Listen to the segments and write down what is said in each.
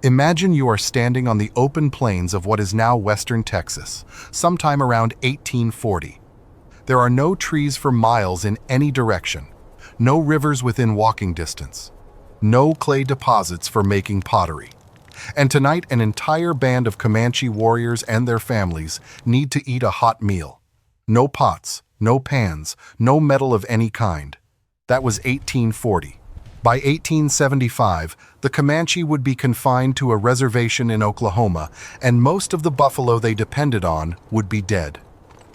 Imagine you are standing on the open plains of what is now western Texas, sometime around 1840. There are no trees for miles in any direction, no rivers within walking distance, no clay deposits for making pottery. And tonight, an entire band of Comanche warriors and their families need to eat a hot meal. No pots, no pans, no metal of any kind. That was 1840. By 1875, the Comanche would be confined to a reservation in Oklahoma, and most of the buffalo they depended on would be dead.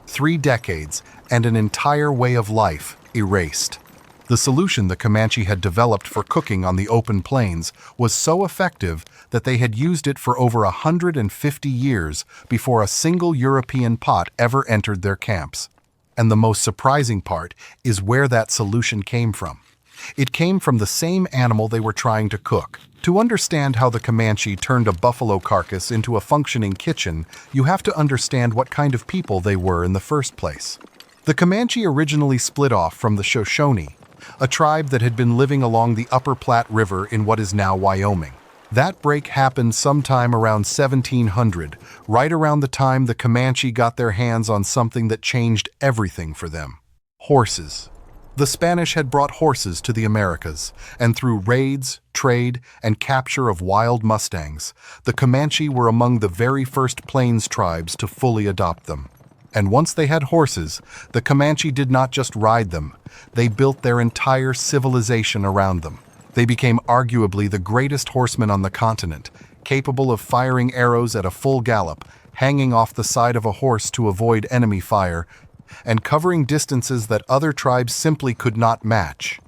3 decades and an entire way of life erased. The solution the Comanche had developed for cooking on the open plains was so effective that they had used it for over 150 years before a single European pot ever entered their camps. And the most surprising part is where that solution came from. It came from the same animal they were trying to cook. To understand how the Comanche turned a buffalo carcass into a functioning kitchen, you have to understand what kind of people they were in the first place. The Comanche originally split off from the Shoshone, a tribe that had been living along the Upper Platte River in what is now Wyoming. That break happened sometime around 1700, right around the time the Comanche got their hands on something that changed everything for them: horses. The Spanish had brought horses to the Americas, and through raids, trade, and capture of wild mustangs, the Comanche were among the very first plains tribes to fully adopt them. And once they had horses, the Comanche did not just ride them, they built their entire civilization around them. They became arguably the greatest horsemen on the continent, capable of firing arrows at a full gallop, hanging off the side of a horse to avoid enemy fire, and covering distances that other tribes simply could not match.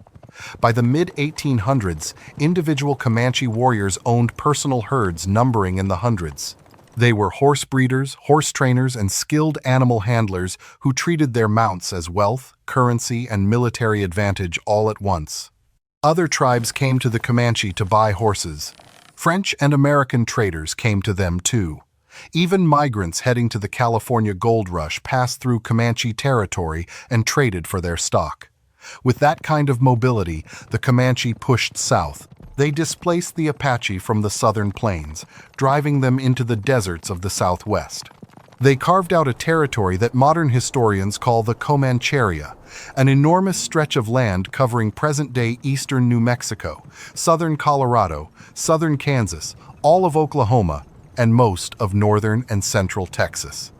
By the mid-1800s, individual Comanche warriors owned personal herds numbering in the hundreds. They were horse breeders, horse trainers, and skilled animal handlers who treated their mounts as wealth, currency, and military advantage all at once. Other tribes came to the Comanche to buy horses. French and American traders came to them too. Even migrants heading to the California gold rush passed through Comanche territory and traded for their stock. With that kind of mobility, the Comanche pushed south. They displaced the Apache from the southern plains, driving them into the deserts of the southwest. They carved out a territory that modern historians call the Comancheria, an enormous stretch of land covering present-day eastern New Mexico, southern Colorado, southern Kansas, all of Oklahoma, and most of northern and central Texas.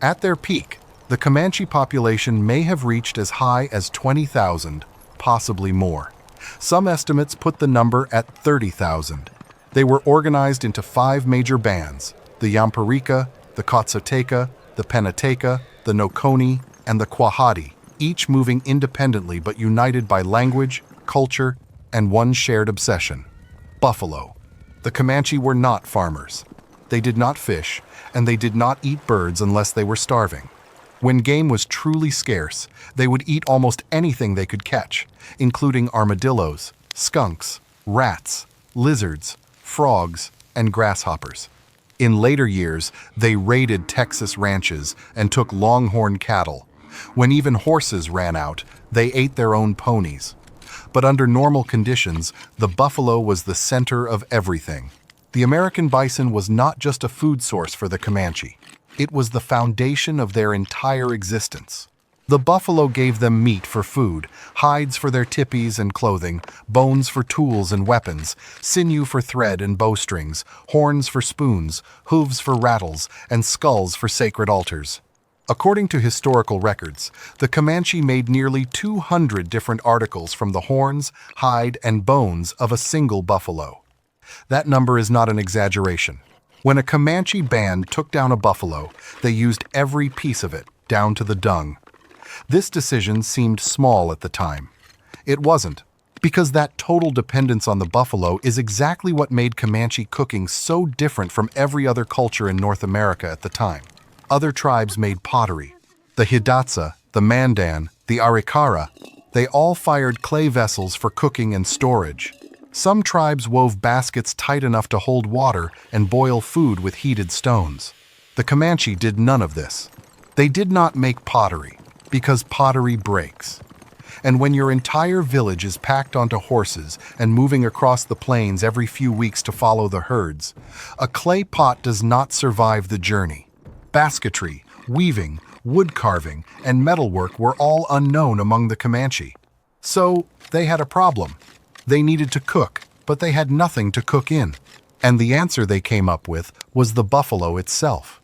At their peak, the Comanche population may have reached as high as 20,000, possibly more. Some estimates put the number at 30,000. They were organized into 5 major bands: the Yamparica, the Kotsoteca, the Penateca, the Noconi, and the Quahati, each moving independently but united by language, culture, and one shared obsession: buffalo. The Comanche were not farmers. They did not fish, and they did not eat birds unless they were starving. When game was truly scarce, they would eat almost anything they could catch, including armadillos, skunks, rats, lizards, frogs, and grasshoppers. In later years, they raided Texas ranches and took longhorn cattle. When even horses ran out, they ate their own ponies. But under normal conditions, the buffalo was the center of everything. The American bison was not just a food source for the Comanche. It was the foundation of their entire existence. The buffalo gave them meat for food, hides for their tipis and clothing, bones for tools and weapons, sinew for thread and bowstrings, horns for spoons, hooves for rattles, and skulls for sacred altars. According to historical records, the Comanche made nearly 200 different articles from the horns, hide, and bones of a single buffalo. That number is not an exaggeration. When a Comanche band took down a buffalo, they used every piece of it, down to the dung. This decision seemed small at the time. It wasn't, because that total dependence on the buffalo is exactly what made Comanche cooking so different from every other culture in North America at the time. Other tribes made pottery. The Hidatsa, the Mandan, the Arikara, they all fired clay vessels for cooking and storage. Some tribes wove baskets tight enough to hold water and boil food with heated stones. The Comanche did none of this. They did not make pottery, because pottery breaks. And when your entire village is packed onto horses and moving across the plains every few weeks to follow the herds, a clay pot does not survive the journey. Basketry, weaving, wood carving, and metalwork were all unknown among the Comanche. So they had a problem. They needed to cook, but they had nothing to cook in. And the answer they came up with was the buffalo itself.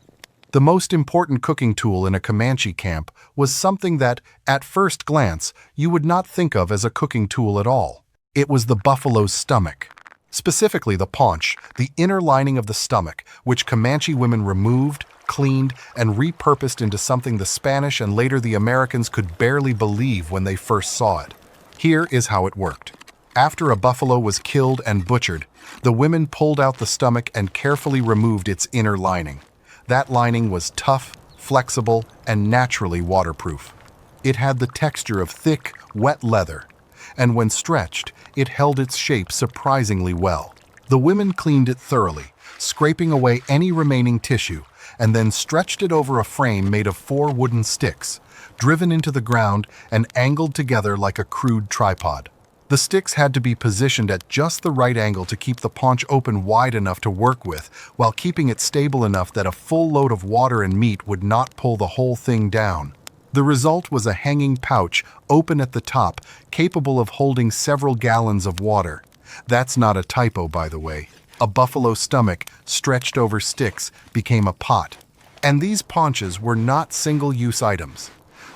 The most important cooking tool in a Comanche camp was something that, at first glance, you would not think of as a cooking tool at all. It was the buffalo's stomach. Specifically the paunch, the inner lining of the stomach, which Comanche women removed, cleaned, and repurposed into something the Spanish and later the Americans could barely believe when they first saw it. Here is how it worked. After a buffalo was killed and butchered, the women pulled out the stomach and carefully removed its inner lining. That lining was tough, flexible, and naturally waterproof. It had the texture of thick, wet leather, and when stretched, it held its shape surprisingly well. The women cleaned it thoroughly, scraping away any remaining tissue, and then stretched it over a frame made of 4 wooden sticks, driven into the ground and angled together like a crude tripod. The sticks had to be positioned at just the right angle to keep the paunch open wide enough to work with, while keeping it stable enough that a full load of water and meat would not pull the whole thing down. The result was a hanging pouch, open at the top, capable of holding several gallons of water. That's not a typo, by the way. A buffalo stomach, stretched over sticks, became a pot. And these paunches were not single-use items.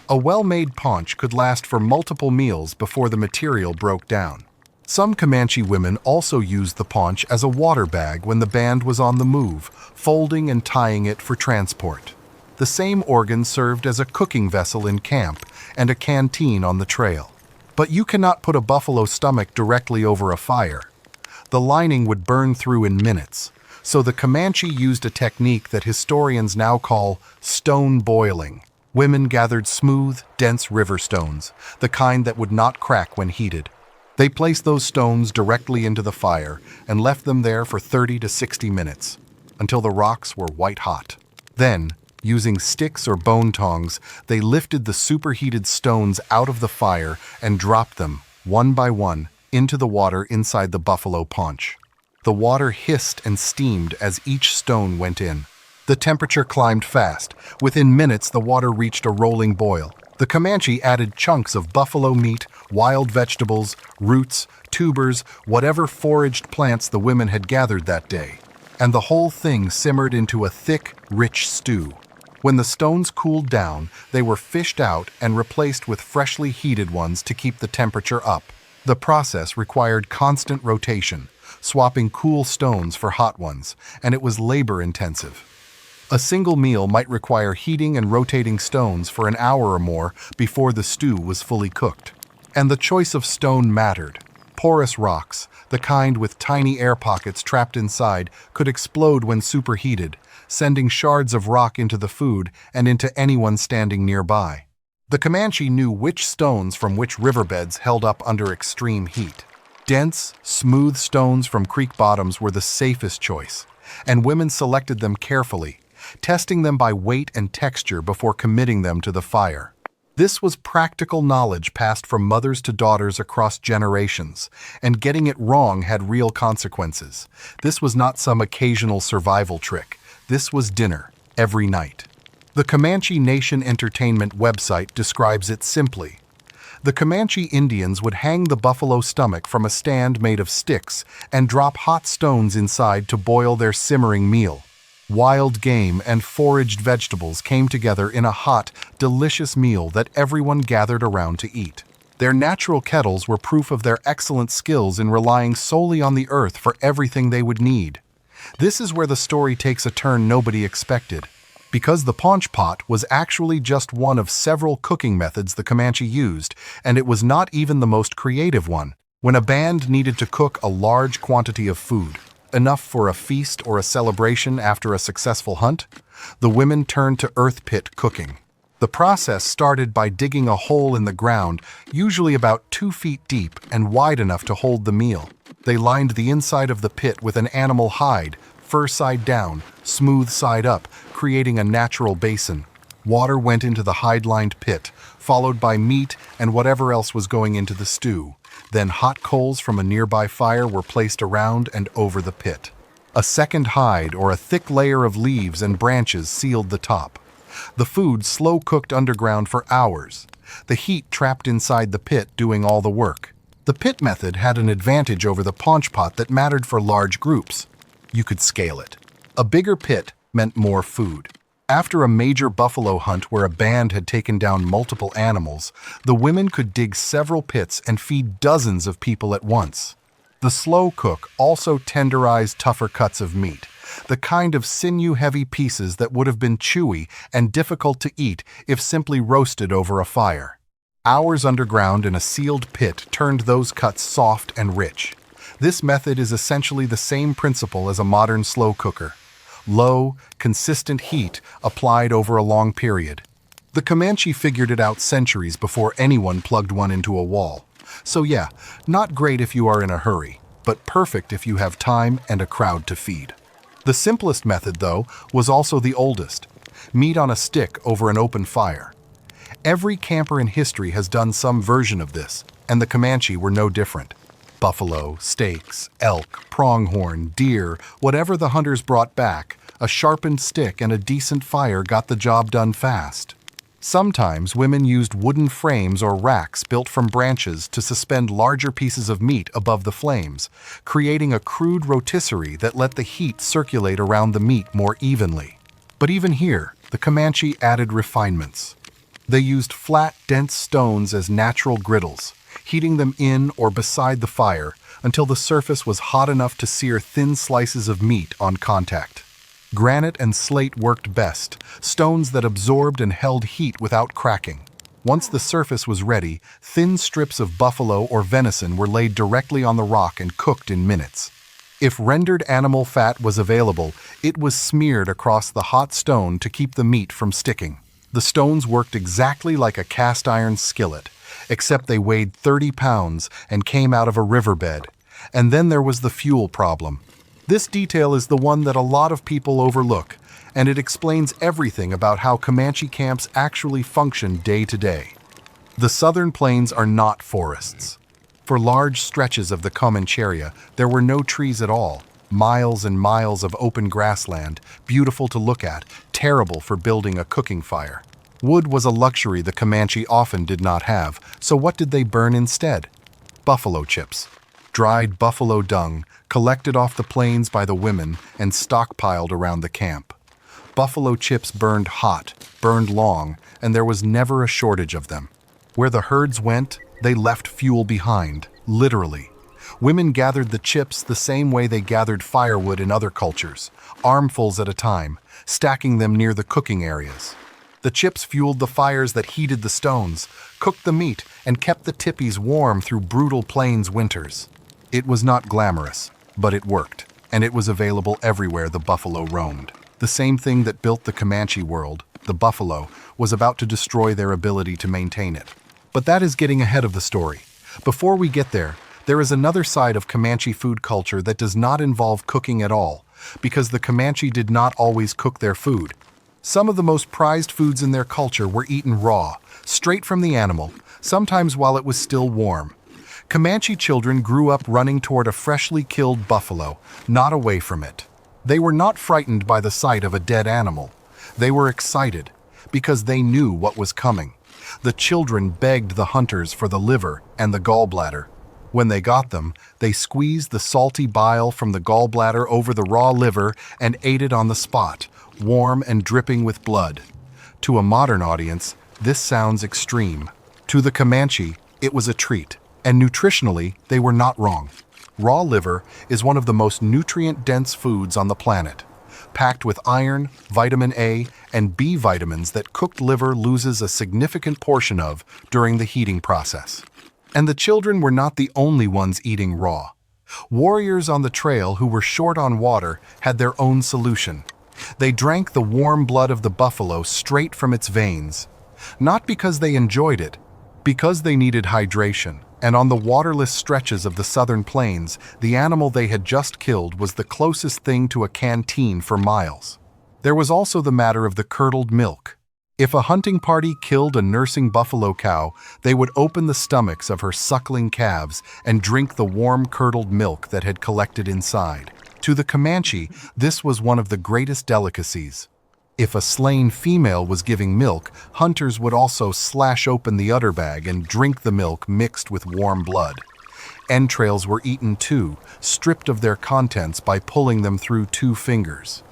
A well-made paunch could last for multiple meals before the material broke down. Some Comanche women also used the paunch as a water bag when the band was on the move, folding and tying it for transport. The same organ served as a cooking vessel in camp and a canteen on the trail. But you cannot put a buffalo stomach directly over a fire. The lining would burn through in minutes, so the Comanche used a technique that historians now call stone boiling. Women gathered smooth, dense river stones, the kind that would not crack when heated. They placed those stones directly into the fire and left them there for 30 to 60 minutes, until the rocks were white hot. Then, using sticks or bone tongs, they lifted the superheated stones out of the fire and dropped them, one by one, into the water inside the buffalo paunch. The water hissed and steamed as each stone went in. The temperature climbed fast. Within minutes, the water reached a rolling boil. The Comanche added chunks of buffalo meat, wild vegetables, roots, tubers, whatever foraged plants the women had gathered that day. And the whole thing simmered into a thick, rich stew. When the stones cooled down, they were fished out and replaced with freshly heated ones to keep the temperature up. The process required constant rotation, swapping cool stones for hot ones, and it was labor-intensive. A single meal might require heating and rotating stones for an hour or more before the stew was fully cooked. And the choice of stone mattered. Porous rocks, the kind with tiny air pockets trapped inside, could explode when superheated, sending shards of rock into the food and into anyone standing nearby. The Comanche knew which stones from which riverbeds held up under extreme heat. Dense, smooth stones from creek bottoms were the safest choice, and women selected them carefully, testing them by weight and texture before committing them to the fire. This was practical knowledge passed from mothers to daughters across generations, and getting it wrong had real consequences. This was not some occasional survival trick. This was dinner, every night. The Comanche Nation Entertainment website describes it simply. The Comanche Indians would hang the buffalo stomach from a stand made of sticks and drop hot stones inside to boil their simmering meal. Wild game and foraged vegetables came together in a hot, delicious meal that everyone gathered around to eat. Their natural kettles were proof of their excellent skills in relying solely on the earth for everything they would need. This is where the story takes a turn nobody expected. Because the paunch pot was actually just one of several cooking methods the Comanche used, and it was not even the most creative one. When a band needed to cook a large quantity of food, enough for a feast or a celebration after a successful hunt, the women turned to earth pit cooking. The process started by digging a hole in the ground, usually about 2 feet deep and wide enough to hold the meal. They lined the inside of the pit with an animal hide, fur side down, smooth side up, creating a natural basin. Water went into the hide-lined pit, followed by meat and whatever else was going into the stew. Then hot coals from a nearby fire were placed around and over the pit. A second hide or a thick layer of leaves and branches sealed the top. The food slow-cooked underground for hours, the heat trapped inside the pit doing all the work. The pit method had an advantage over the paunch pot that mattered for large groups. You could scale it. A bigger pit meant more food. After a major buffalo hunt where a band had taken down multiple animals, the women could dig several pits and feed dozens of people at once. The slow cook also tenderized tougher cuts of meat, the kind of sinew-heavy pieces that would have been chewy and difficult to eat if simply roasted over a fire. Hours underground in a sealed pit turned those cuts soft and rich. This method is essentially the same principle as a modern slow cooker. Low, consistent heat applied over a long period. The Comanche figured it out centuries before anyone plugged one into a wall. So yeah, not great if you are in a hurry, but perfect if you have time and a crowd to feed. The simplest method, though, was also the oldest. Meat on a stick over an open fire. Every camper in history has done some version of this, and the Comanche were no different. Buffalo, steaks, elk, pronghorn, deer, whatever the hunters brought back, a sharpened stick and a decent fire got the job done fast. Sometimes women used wooden frames or racks built from branches to suspend larger pieces of meat above the flames, creating a crude rotisserie that let the heat circulate around the meat more evenly. But even here, the Comanche added refinements. They used flat, dense stones as natural griddles, heating them in or beside the fire until the surface was hot enough to sear thin slices of meat on contact. Granite and slate worked best, stones that absorbed and held heat without cracking. Once the surface was ready, thin strips of buffalo or venison were laid directly on the rock and cooked in minutes. If rendered animal fat was available, it was smeared across the hot stone to keep the meat from sticking. The stones worked exactly like a cast iron skillet, except they weighed 30 pounds and came out of a riverbed. And then there was the fuel problem. This detail is the one that a lot of people overlook, and it explains everything about how Comanche camps actually function day to day. The southern plains are not forests. For large stretches of the Comancheria, there were no trees at all, miles and miles of open grassland, beautiful to look at, terrible for building a cooking fire. Wood was a luxury the Comanche often did not have, so what did they burn instead? Buffalo chips. Dried buffalo dung, collected off the plains by the women and stockpiled around the camp. Buffalo chips burned hot, burned long, and there was never a shortage of them. Where the herds went, they left fuel behind, literally. Women gathered the chips the same way they gathered firewood in other cultures, armfuls at a time, stacking them near the cooking areas. The chips fueled the fires that heated the stones, cooked the meat, and kept the tippies warm through brutal plains winters. It was not glamorous, but it worked, and it was available everywhere the buffalo roamed. The same thing that built the Comanche world, the buffalo, was about to destroy their ability to maintain it. But that is getting ahead of the story. Before we get there is another side of Comanche food culture that does not involve cooking at all, because the Comanche did not always cook their food. Some of the most prized foods in their culture were eaten raw, straight from the animal, sometimes while it was still warm. Comanche children grew up running toward a freshly killed buffalo, not away from it. They were not frightened by the sight of a dead animal. They were excited, because they knew what was coming. The children begged the hunters for the liver and the gallbladder. When they got them, they squeezed the salty bile from the gallbladder over the raw liver and ate it on the spot, warm and dripping with blood. To a modern audience, this sounds extreme. To the Comanche, it was a treat. And nutritionally, they were not wrong. Raw liver is one of the most nutrient-dense foods on the planet, packed with iron, vitamin A, and B vitamins that cooked liver loses a significant portion of during the heating process. And the children were not the only ones eating raw. Warriors on the trail who were short on water had their own solution. They drank the warm blood of the buffalo straight from its veins, not because they enjoyed it, because they needed hydration. And on the waterless stretches of the southern plains, the animal they had just killed was the closest thing to a canteen for miles. There was also the matter of the curdled milk. If a hunting party killed a nursing buffalo cow, they would open the stomachs of her suckling calves and drink the warm curdled milk that had collected inside. To the Comanche, this was one of the greatest delicacies. If a slain female was giving milk, hunters would also slash open the udder bag and drink the milk mixed with warm blood. Entrails were eaten too, stripped of their contents by pulling them through 2 fingers.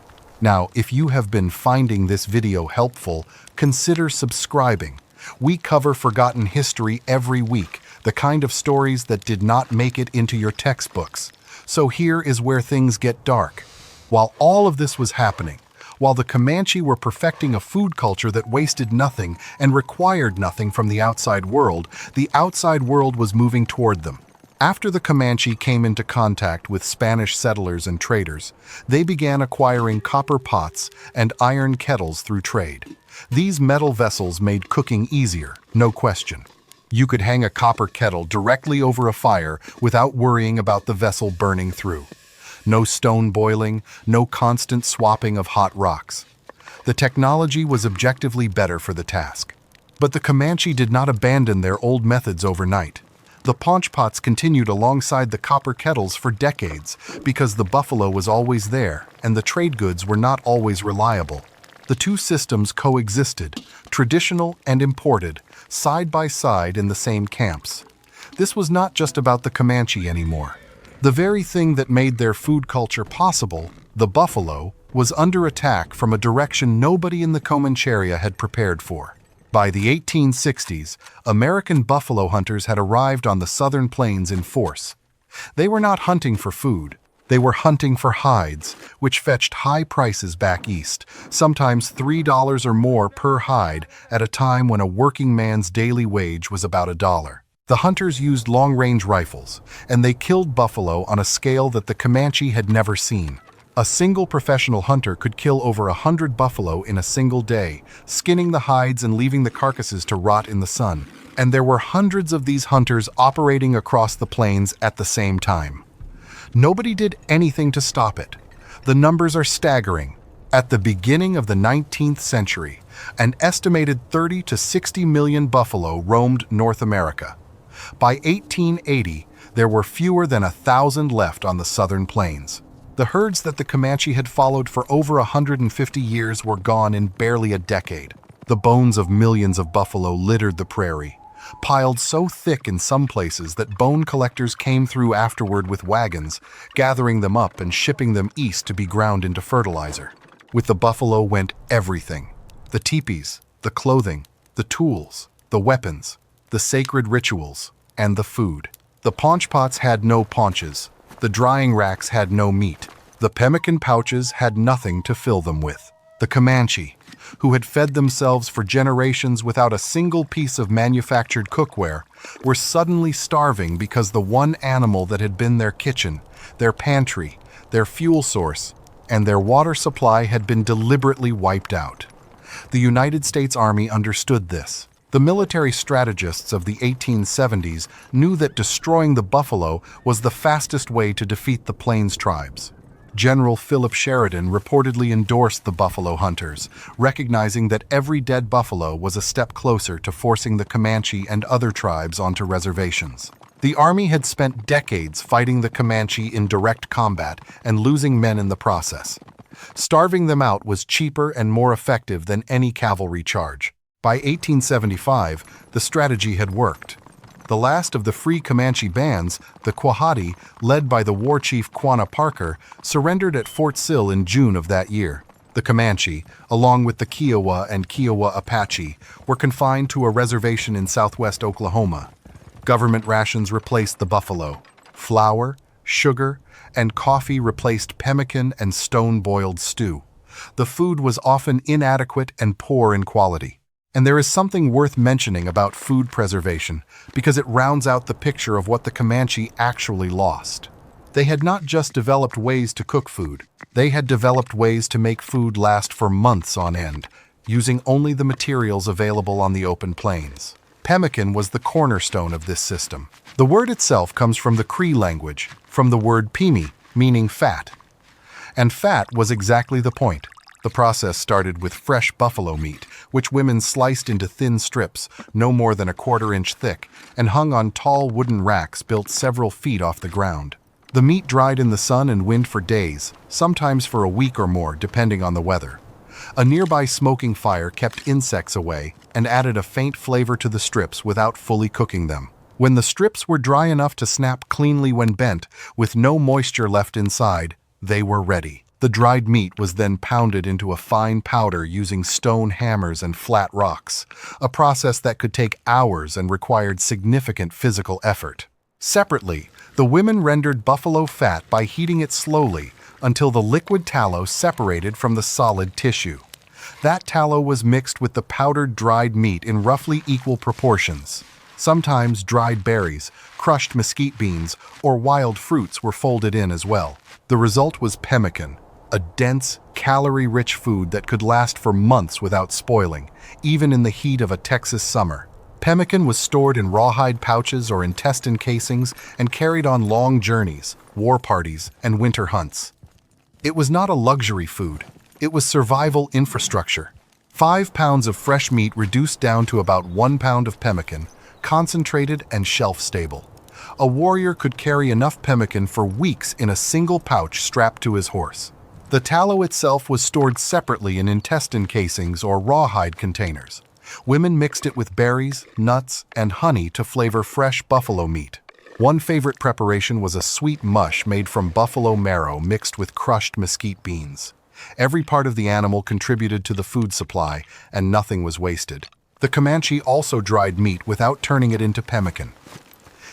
Now, if you have been finding this video helpful, consider subscribing. We cover forgotten history every week, the kind of stories that did not make it into your textbooks. So here is where things get dark. While all of this was happening, while the Comanche were perfecting a food culture that wasted nothing and required nothing from the outside world was moving toward them. After the Comanche came into contact with Spanish settlers and traders, they began acquiring copper pots and iron kettles through trade. These metal vessels made cooking easier, no question. You could hang a copper kettle directly over a fire without worrying about the vessel burning through. No stone boiling, no constant swapping of hot rocks. The technology was objectively better for the task. But the Comanche did not abandon their old methods overnight. The paunch pots continued alongside the copper kettles for decades because the buffalo was always there and the trade goods were not always reliable. The 2 systems coexisted, traditional and imported, side by side in the same camps. This was not just about the Comanche anymore. The very thing that made their food culture possible, the buffalo, was under attack from a direction nobody in the Comancheria had prepared for. By the 1860s, American buffalo hunters had arrived on the southern plains in force. They were not hunting for food. They were hunting for hides, which fetched high prices back east, sometimes $3 or more per hide at a time when a working man's daily wage was about $1. The hunters used long-range rifles, and they killed buffalo on a scale that the Comanche had never seen. A single professional hunter could kill over 100 buffalo in a single day, skinning the hides and leaving the carcasses to rot in the sun. And there were hundreds of these hunters operating across the plains at the same time. Nobody did anything to stop it. The numbers are staggering. At the beginning of the 19th century, an estimated 30 to 60 million buffalo roamed North America. By 1880, there were fewer than 1,000 left on the southern plains. The herds that the Comanche had followed for over 150 years were gone in barely a decade. The bones of millions of buffalo littered the prairie, piled so thick in some places that bone collectors came through afterward with wagons, gathering them up and shipping them east to be ground into fertilizer. With the buffalo went everything: the teepees, the clothing, the tools, the weapons, the sacred rituals, and the food. The paunch pots had no paunches. The drying racks had no meat. The pemmican pouches had nothing to fill them with. The Comanche, who had fed themselves for generations without a single piece of manufactured cookware, were suddenly starving because the one animal that had been their kitchen, their pantry, their fuel source, and their water supply had been deliberately wiped out. The United States Army understood this. The military strategists of the 1870s knew that destroying the buffalo was the fastest way to defeat the Plains tribes. General Philip Sheridan reportedly endorsed the buffalo hunters, recognizing that every dead buffalo was a step closer to forcing the Comanche and other tribes onto reservations. The Army had spent decades fighting the Comanche in direct combat and losing men in the process. Starving them out was cheaper and more effective than any cavalry charge. By 1875, the strategy had worked. The last of the free Comanche bands, the Quahati, led by the war chief Quanah Parker, surrendered at Fort Sill in June of that year. The Comanche, along with the Kiowa and Kiowa Apache, were confined to a reservation in southwest Oklahoma. Government rations replaced the buffalo. Flour, sugar, and coffee replaced pemmican and stone-boiled stew. The food was often inadequate and poor in quality. And there is something worth mentioning about food preservation because it rounds out the picture of what the Comanche actually lost. They had not just developed ways to cook food, they had developed ways to make food last for months on end, using only the materials available on the open plains. Pemmican was the cornerstone of this system. The word itself comes from the Cree language, from the word pimi, meaning fat. And fat was exactly the point. The process started with fresh buffalo meat, which women sliced into thin strips, no more than a quarter-inch thick, and hung on tall wooden racks built several feet off the ground. The meat dried in the sun and wind for days, sometimes for a week or more, depending on the weather. A nearby smoking fire kept insects away and added a faint flavor to the strips without fully cooking them. When the strips were dry enough to snap cleanly when bent, with no moisture left inside, they were ready. The dried meat was then pounded into a fine powder using stone hammers and flat rocks, a process that could take hours and required significant physical effort. Separately, the women rendered buffalo fat by heating it slowly until the liquid tallow separated from the solid tissue. That tallow was mixed with the powdered dried meat in roughly equal proportions. Sometimes dried berries, crushed mesquite beans, or wild fruits were folded in as well. The result was pemmican, a dense, calorie-rich food that could last for months without spoiling, even in the heat of a Texas summer. Pemmican was stored in rawhide pouches or intestine casings and carried on long journeys, war parties, and winter hunts. It was not a luxury food. It was survival infrastructure. 5 pounds of fresh meat reduced down to about 1 pound of pemmican, concentrated and shelf-stable. A warrior could carry enough pemmican for weeks in a single pouch strapped to his horse. The tallow itself was stored separately in intestine casings or rawhide containers. Women mixed it with berries, nuts, and honey to flavor fresh buffalo meat. One favorite preparation was a sweet mush made from buffalo marrow mixed with crushed mesquite beans. Every part of the animal contributed to the food supply, and nothing was wasted. The Comanche also dried meat without turning it into pemmican.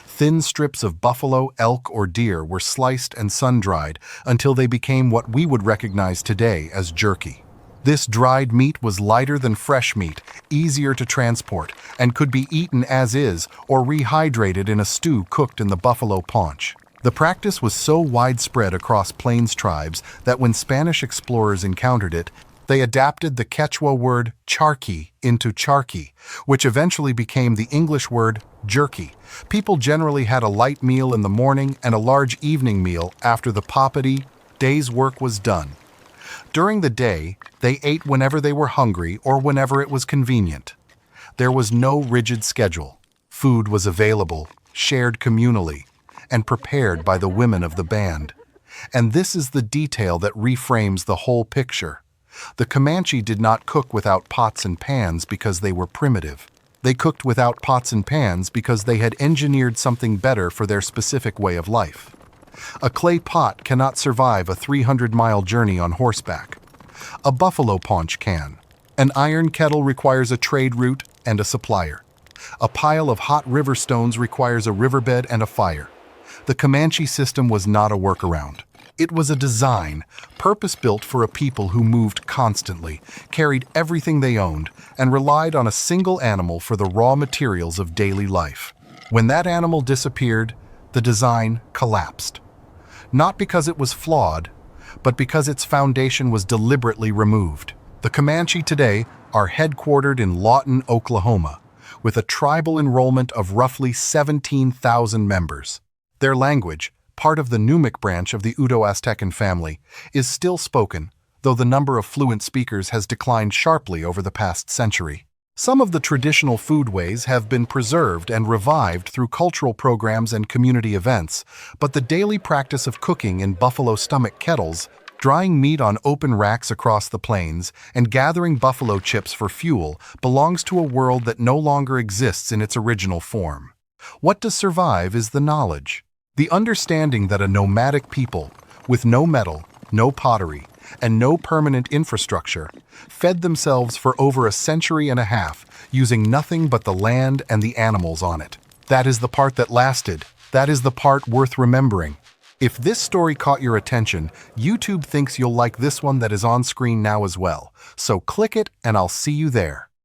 Thin strips of buffalo, elk, or deer were sliced and sun-dried until they became what we would recognize today as jerky. This dried meat was lighter than fresh meat, easier to transport, and could be eaten as is or rehydrated in a stew cooked in the buffalo paunch. The practice was so widespread across plains tribes that when Spanish explorers encountered it, they adapted the Quechua word charqui into charqui, which eventually became the English word jerky. People generally had a light meal in the morning and a large evening meal after the poppity day's work was done. During the day, they ate whenever they were hungry or whenever it was convenient. There was no rigid schedule. Food was available, shared communally, and prepared by the women of the band. And this is the detail that reframes the whole picture. The Comanche did not cook without pots and pans because they were primitive. They cooked without pots and pans because they had engineered something better for their specific way of life. A clay pot cannot survive a 300-mile journey on horseback. A buffalo paunch can. An iron kettle requires a trade route and a supplier. A pile of hot river stones requires a riverbed and a fire. The Comanche system was not a workaround. It was a design, purpose-built for a people who moved constantly, carried everything they owned, and relied on a single animal for the raw materials of daily life. When that animal disappeared, the design collapsed. Not because it was flawed, but because its foundation was deliberately removed. The Comanche today are headquartered in Lawton, Oklahoma, with a tribal enrollment of roughly 17,000 members. Their language, part of the Numic branch of the Uto-Aztecan family, is still spoken, though the number of fluent speakers has declined sharply over the past century. Some of the traditional foodways have been preserved and revived through cultural programs and community events, but the daily practice of cooking in buffalo stomach kettles, drying meat on open racks across the plains, and gathering buffalo chips for fuel belongs to a world that no longer exists in its original form. What does survive is the knowledge. The understanding that a nomadic people, with no metal, no pottery, and no permanent infrastructure, fed themselves for over a century and a half using nothing but the land and the animals on it. That is the part that lasted. That is the part worth remembering. If this story caught your attention, YouTube thinks you'll like this one that is on screen now as well. So click it and I'll see you there.